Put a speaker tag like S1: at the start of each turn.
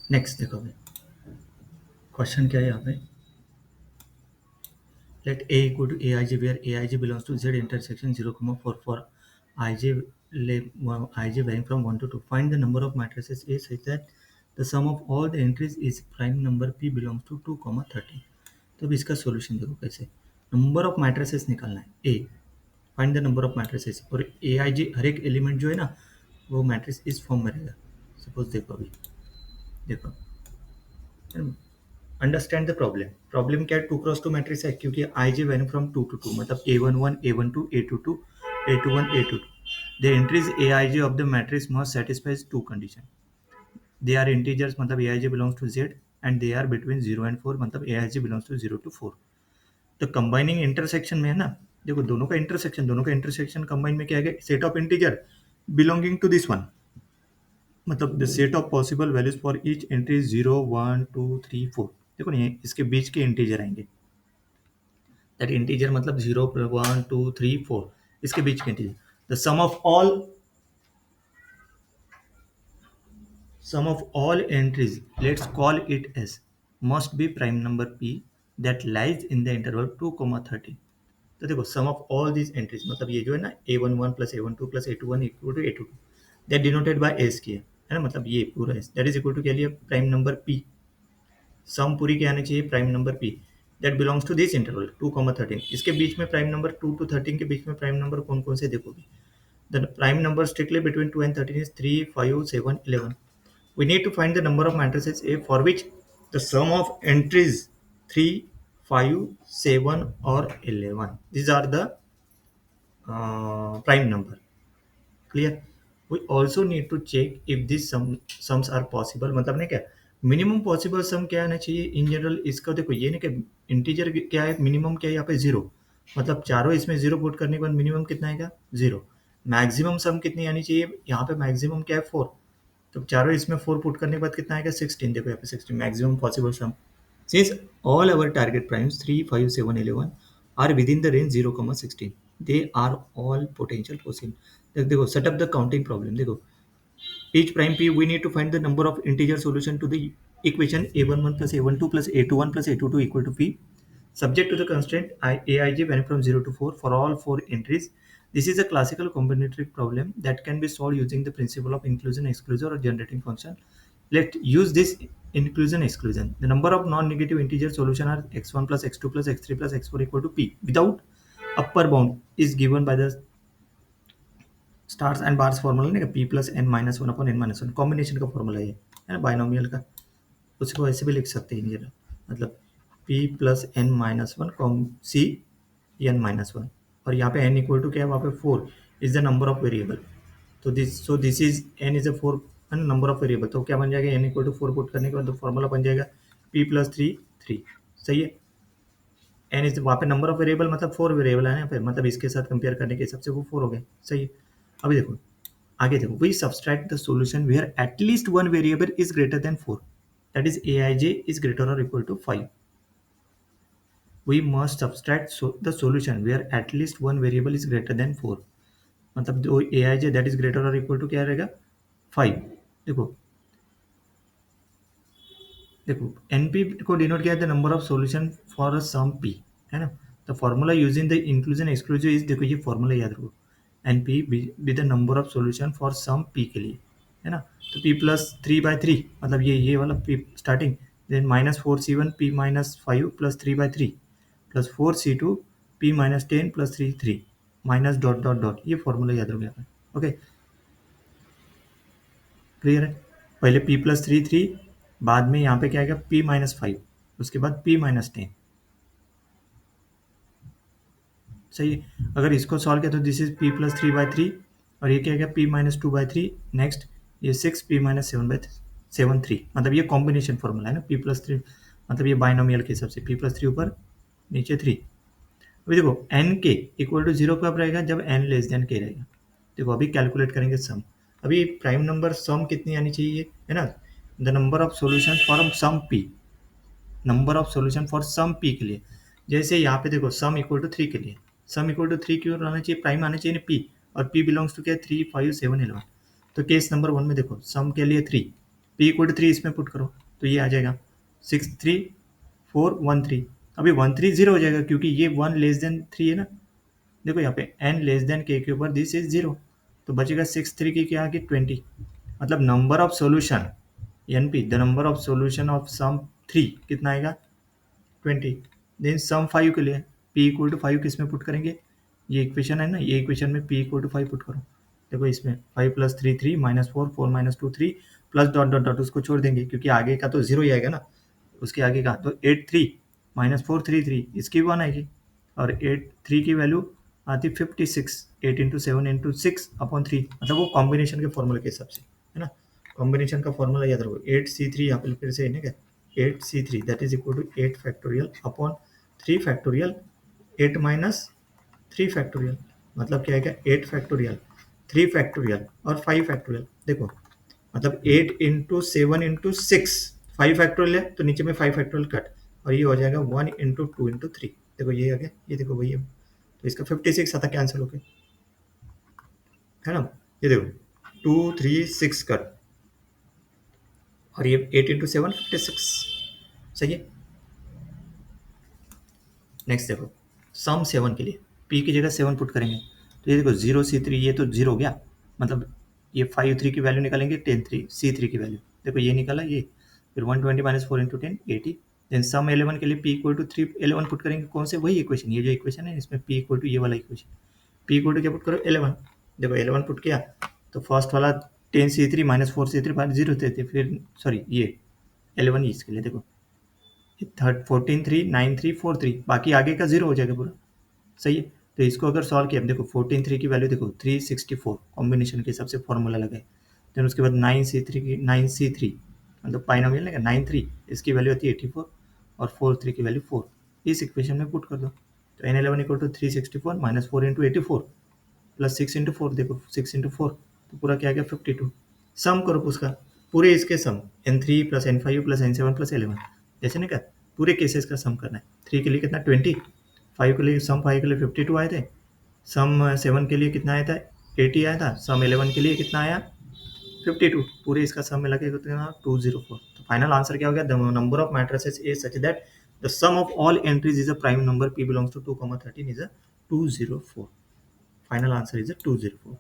S1: Next देखो भाई, question क्या है यहाँ पे। Let A equal to Aij where Aij belongs to Z intersection 0, 4 for Ij Ij varying from 1 to 2. Find the number of matrices A such that the sum of all the entries is prime number P belongs to 2, 13. तो अब इसका solution देखो कैसे। Number of matrices निकालना है। A find the number of matrices, और A आई जी हर एक element जो है ना वो मैट्रिक्स इस फॉर्म में रहेगा। सपोज देखो अभी, देखो अंडरस्टैंड द प्रॉब्लम क्या है। 2x2 मैट्रिक्स है क्योंकि I J value from 2 to 2 मतलब A11 A12 A22 A21 A22। The entries A I J of the matrix must satisfies two condition. They are integers मतलब A I J belongs to Z and they are between 0 and 4 मतलब A I J belongs to 0 to 4। तो combining intersection में है ना, देखो दोनों का intersection combine में क्या है, set of integer belonging to this one मतलब the set of possible values for each entry 0 1 2 3 4। देखो नहीं इसके बीच के इंटीजर आएंगे, दैट इंटीजर मतलब 0 1 2 3 4 इसके बीच के integer. The sum of all entries, let's call it as, must be prime number p that lies in the interval 2, 13। तो देखो sum of all these entries मतलब ये जो है ना A11 plus A12 plus A21 equal to A22, that denoted by S किया है ना, मतलब ये पूरा S that is equal to क्या लिया, प्राइम नंबर पी। सम पूरी क्या आनी चाहिए, prime number P that belongs to this interval 2, 13। इसके बीच में प्राइम नंबर 2 to 13 के बीच में प्राइम नंबर कौन कौन से देखोगे। The prime number strictly between 2 and 13 is 3, 5, 7, 11। We need to find the number of matrices A for which the sum of entries 3, 5, 7 or 11, these are the prime number। Clear. We also need to check if this sums are possible, मतलब नहीं क्या minimum possible सम क्या आना चाहिए in general. इसका देखो ये नहीं कि इंटीजर क्या है, मिनिमम क्या है यहाँ पे 0, मतलब चारों इसमें 0 पुट करने के बाद मिनिमम कितना आएगा 0। मैक्सिमम सम कितनी आनी चाहिए, यहाँ पे मैक्सिमम क्या है 4, तो चारों इसमें 4 पुट करने के बाद कितना आएगा 16। देखो यहाँ पे 16 maximum possible sum. Since all our target primes 3, 5, 7, 11 are within the range 0, 16, they are all potential possible। देखो set up the counting problem। देखो each prime p we need to find the number of integer solution to the equation a11 plus a12 plus a21 plus a22 equal to p, subject to the constraint aij varying from 0 to 4 for all 4 entries। This is a classical combinatoric problem that can be solved using the principle of inclusion exclusion or generating function। Let's use this inclusion exclusion। The number of non-negative integer solution are x1 plus x2 plus x3 plus x4 equal to p without upper bound is given by the stars and bars formula नहीं, P plus N minus one upon N minus one combination का formula ये है ना binomial का। उसको ऐसे भी लिख सकते हैं ये, मतलब P plus N minus one कॉम सी एन माइनस वन, और यहाँ पे एन इक्वल टू क्या है, वहाँ पे 4 is the number of variable. तो this is N is a 4 number of variable, तो क्या बन जाएगा एन इक्वल टू 4 पुट करने के बाद तो फॉर्मूला बन जाएगा पी प्लस 3 3। सही है। एन इज वहाँ पे नंबर ऑफ वेरिएबल मतलब 4 वेरिएबल है यहाँ पे, मतलब इसके साथ कंपेयर करने के हिसाब से वो 4 हो गए। सही है। अभी देखो आगे देखो, we subtract the solution where at least one variable is greater than 4, that is aij is greater और equal to 5। We must subtract the solution where at least one variable is greater than 4, मतलब जो aij दैट इज ग्रेटर और equal to क्या रहेगा 5। देखो देखो NP को denote किया है the number of solution for sum P, है ना। The formula using the inclusion exclusion is, देखो ये फॉर्मूला याद रखो, NP be the number of solution for sum P के लिए, है ना। तो पी प्लस 3/3 मतलब ये वाला P starting, then -4c1 P -5 plus 3/3 plus 4c2 P -10 plus 3 minus dot dot dot, ये फॉर्मूला याद रखो यहाँ पे। ओके क्लियर है। पहले p प्लस 3 बाद में यहाँ पे क्या आएगा p-5 उसके बाद p-10। सही है। अगर इसको सॉल्व किया तो दिस इज p प्लस 3/3 और ये क्या आएगा p-2/3। नेक्स्ट ये 6 p-7/3 मतलब ये कॉम्बिनेशन फॉर्मूला है ना p प्लस 3, मतलब ये बाइनोमियल के हिसाब से p प्लस 3 ऊपर नीचे 3। अभी देखो एन के इक्वल टू 0 कब रहेगा, जब एन लेस देन के रहेगा। देखो अभी कैलकुलेट करेंगे सम। अभी प्राइम नंबर सम कितनी आनी चाहिए, है ना। The number of solution for sum P, number of solution for sum P के लिए, जैसे यहाँ पे देखो सम इक्वल टू 3 के लिए, सम इक्वल टू 3 क्यों आना चाहिए, प्राइम आना चाहिए ना पी, और पी बिलोंग्स टू क्या 3, 5, 7, 11। तो केस नंबर 1 में देखो सम के लिए 3, पी इक्वल टू 3 इसमें पुट करो तो ये आ जाएगा 63413। अभी 13 जीरो हो जाएगा क्योंकि ये 1 लेस देन 3 है ना। देखो यहाँ पे n लेस देन k के ऊपर दिस इज 0, तो बचेगा 6 3 की क्या आ गई 20। मतलब number of solution NP the number of solution of sum 3 कितना आएगा 20। देन सम 5 के लिए p इक्वल टू 5 किस में पुट करेंगे, ये इक्वेशन है ना, ये इक्वेशन में p इक्वल टू 5 पुट करो। देखो इसमें 5 plus 3 3 minus 4 4 minus 2 3 plus dot dot dot उसको छोड़ देंगे क्योंकि आगे का तो जीरो ही आएगा ना, उसके आगे का तो 8 3 माइनस 4 3 3 इसकी 1 आएगी और 8 3 की वैल्यू आती 56। 8 इंटू 7 इंटू 6 अपॉन 3, मतलब वो कॉम्बिनेशन के फॉर्मूले के हिसाब से है ना। कॉम्बिनेशन का फॉर्मूला याद रखो 8c3 यहाँ पे फिर से है ना क्या 8c3 that is equal to 8 factorial upon 3 factorial 8 minus 3 factorial, मतलब क्या आएगा 8 फैक्टोरियल 3 फैक्टोरियल और 5 फैक्टोरियल। देखो मतलब 8 इंटू 7 इंटू 6 5 फैक्टोरियल है तो नीचे में 5 फैक्टोरियल कट और ये हो जाएगा 1 इंटू 2 इंटू 3। देखो ये आ गया, ये देखो वही है, तो इसका 56 आता कैंसिल होके है ना। ये देखो 2 3 6 कट और ये 8 इंटू 7 56, सही है। नेक्स्ट देखो सम 7 के लिए p की जगह 7 पुट करेंगे तो ये देखो 0c3 ये तो 0 हो गया, मतलब ये 5 3 की वैल्यू निकालेंगे 10 3 c3 की वैल्यू, देखो ये निकाला ये, फिर 120 माइनस 4 इंटू 10 80। देन सम 11 के लिए p इक्वल टू 3 11 पुट करेंगे, कौन से वही इक्वेशन, ये जो इक्वेशन है इसमें p इक्वल टू ये वाला इक्वेशन, p इक्वल टू क्या पुट करो 11। देखो 11 पुट किया तो फर्स्ट वाला 10c3 माइनस 4c3 बाहर जीरो थे, फिर सॉरी ये 11 इसके लिए देखो 14 3 9 3 4 3 बाकी आगे का जीरो हो जाएगा पूरा, सही है। तो इसको अगर सॉल्व किया देखो 14 3 की वैल्यू देखो 364 कॉम्बिनेशन के हिसाब से फॉर्मूला लगाए, देन उसके बाद 9c3 की 9c3 मतलब पाइनोमियल है 9 3 इसकी वैल्यू आती है 84 और 4 3 की वैल्यू 4, इस इक्वेशन में पुट कर दो तो n11 equal to 364 minus 4 into 84 plus 6 into 4, देखो 6 इंटू 4 तो पूरा क्या आ गया 52। सम करो उसका पूरे इसके सम n3 plus n5 plus n7 plus 11, जैसे नहीं क्या पूरे केसेस का सम करना है। 3 के लिए कितना 20, 5 के लिए सम 5 के लिए 52 आए थे, सम 7 के लिए कितना आया था 80 आया था, सम 11 के लिए कितना आया 52, पूरे इसका सम मिला के कितना 204। तो फाइनल आंसर क्या हो गया, the number of matrices is such that the sum of all entries is a prime number p belongs to 2, 13 is a 204। Final answer is a 204।